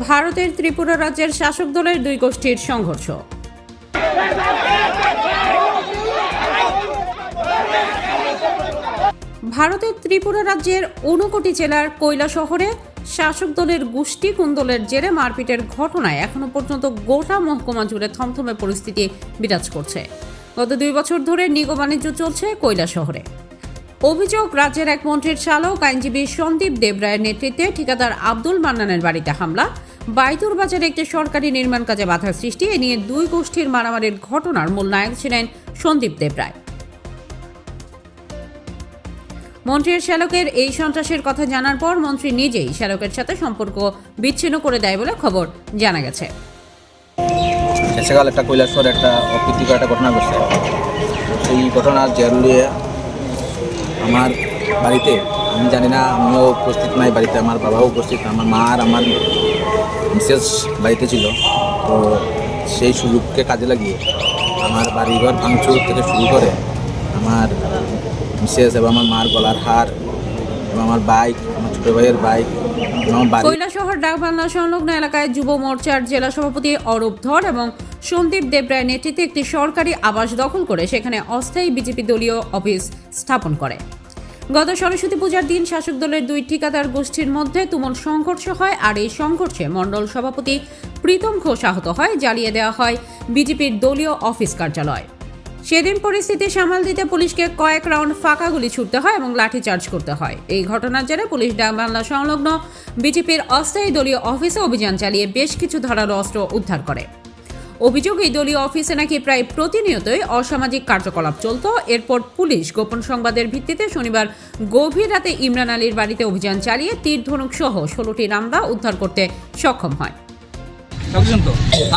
ভারতের ত্রিপুরা রাজ্যের শাসক দলের দুই গোষ্ঠীর সংঘর্ষ। ভারতের ত্রিপুরা রাজ্যের ঊনকোটি জেলার কৈলাসহরে শাসক দলের গোষ্ঠী কুন্দলের জেরে মারপিটের ঘটনায় এখনো পর্যন্ত গোটা মহকুমা জুড়ে থমথমে পরিস্থিতি বিরাজ করছে। গত 2 বছর ধরে নিগম বাণিজ্য চলছে কৈলাসহরে। অভিযোগ, রাজ্যের এক মন্ত্রীর চালক আইনজীবী সন্দীপ দেবরায়ের নেতৃত্বে ঠিকাদার আব্দুল মান্নানের বাড়িতে হামলা, বাইতুর বাজারে একটি সরকারি নির্মাণ কাজে বাধার সৃষ্টি। এ নিয়ে দুই গোষ্ঠীর মারামারির ঘটনার মূল নায়ক ছিলেন সন্দীপ দেবরায়। মন্ত্রীর শ্যালকের এই সন্ত্রাসের কথা জানার পর মন্ত্রী নিজেই শ্যালকের সাথে সম্পর্ক বিচ্ছিন্ন করে দেয় বলে খবর জানা গেছে। সেকাল একটা কৈলাসহর একটা অপ্রীতিকর একটা ঘটনা ঘটছে। সেই ঘটনার জের লিয়ে আমার বাড়িতে, আমি জানি না, আমিও উপস্থিত নাই বাড়িতে, আমার বাবাও উপস্থিত, আমার মা আর আমার মিসেস বাড়িতে ছিল। তো সেই সুযোগকে কাজে লাগিয়ে আমার বাড়িঘর ভাঙচুর থেকে শুরু করে আমার মিসেস এবং আমার মার গলার হার এবং আমার বাইক, আমার ছোটো ভাইয়ের বাইক। কৈলাসহর ডাকবাংলা সংলগ্ন এলাকায় যুব মোর্চার জেলা সভাপতি অরূপ ধর এবং সন্দীপ দেবরায়ের নেতৃত্বে একটি সরকারি আবাস দখল করে সেখানে অস্থায়ী বিজেপি দলীয় অফিস স্থাপন করে। গত সরস্বতী পূজার দিন শাসক দলের দুই ঠিকাদার গোষ্ঠীর মধ্যে তুমুল সংঘর্ষ হয়, আর এই সংঘর্ষে মণ্ডল সভাপতি প্রীতম ঘোষ আহত হয়। জ্বালিয়ে দেওয়া হয় বিজেপির দলীয় অফিস কার্যালয়। সেদিন পরিস্থিতি সামাল দিতে পুলিশকে কয়েক রাউন্ড ফাঁকা গুলি ছুটতে হয় এবং লাঠিচার্জ করতে হয়। এই ঘটনার জেরে পুলিশ ডাকবাংলা সংলগ্ন বিজেপির অস্থায়ী দলীয় অফিসে অভিযান চালিয়ে বেশ কিছু ধারালো অস্ত্র উদ্ধার করে। অভিযোগ, এই দলীয় অফিসে নাকি প্রায় প্রতিনিয়তই অসামাজিক কার্যকলাপ চলত। এরপর পুলিশ গোপন সংবাদের ভিত্তিতে শনিবার গভীর রাতে ইমরান আলীর বাড়িতে অভিযান চালিয়ে তীর ধনুক সহ 16টি রামদা উদ্ধার করতে সক্ষম হয়।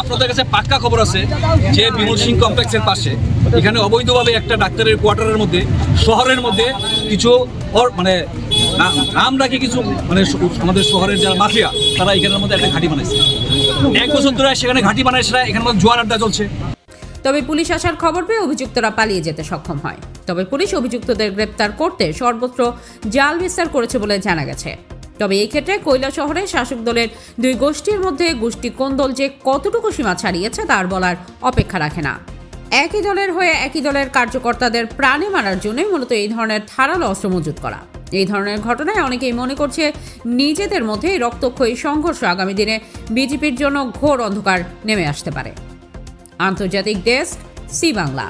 আপনাদের কাছে পাক্কা খবর আছে যে বিমল সিং কমপ্লেক্সের পাশে এখানে অবৈধভাবে একটা ডাক্তারের কোয়ার্টারের মধ্যে শহরের মধ্যে কিছু মানে নাম রাখি কিছু মানে আমাদের শহরের যারা মাফিয়া তারা এখানের মধ্যে একটা ঘাঁটি বানাইছে। 1 বছর ধরে সেখানে ঘাঁটি বানাইছে, এখানের মধ্যে জোয়ার আড্ডা চলছে। তবে পুলিশ আসার খবর পেয়ে অভিযুক্তরা পালিয়ে যেতে সক্ষম হয়। তবে পুলিশ অভিযুক্তদের গ্রেপ্তার করতে সর্বত্র জাল বিস্তার করেছে বলে জানা গেছে। তবে এই ক্ষেত্রে কৈলাসহরে শাসক দলের দুই গোষ্ঠীর মধ্যে গোষ্ঠী কোন্দল যে কতটুকু সীমা ছাড়িয়েছে তার বলার অপেক্ষা রাখে না। একই দলের হয়ে একই দলের কার্যকর্তাদের প্রাণে মারার জন্যই মূলত এই ধরনের ধারালো অস্ত্র মজুত করা। এই ধরনের ঘটনায় অনেকেই মনে করছে নিজেদের মধ্যে রক্তক্ষয়ী সংঘর্ষ আগামী দিনে বিজেপির জন্য ঘোর অন্ধকার নেমে আসতে পারে। আন্তর্জাতিক ডেস্ক, সি বাংলা।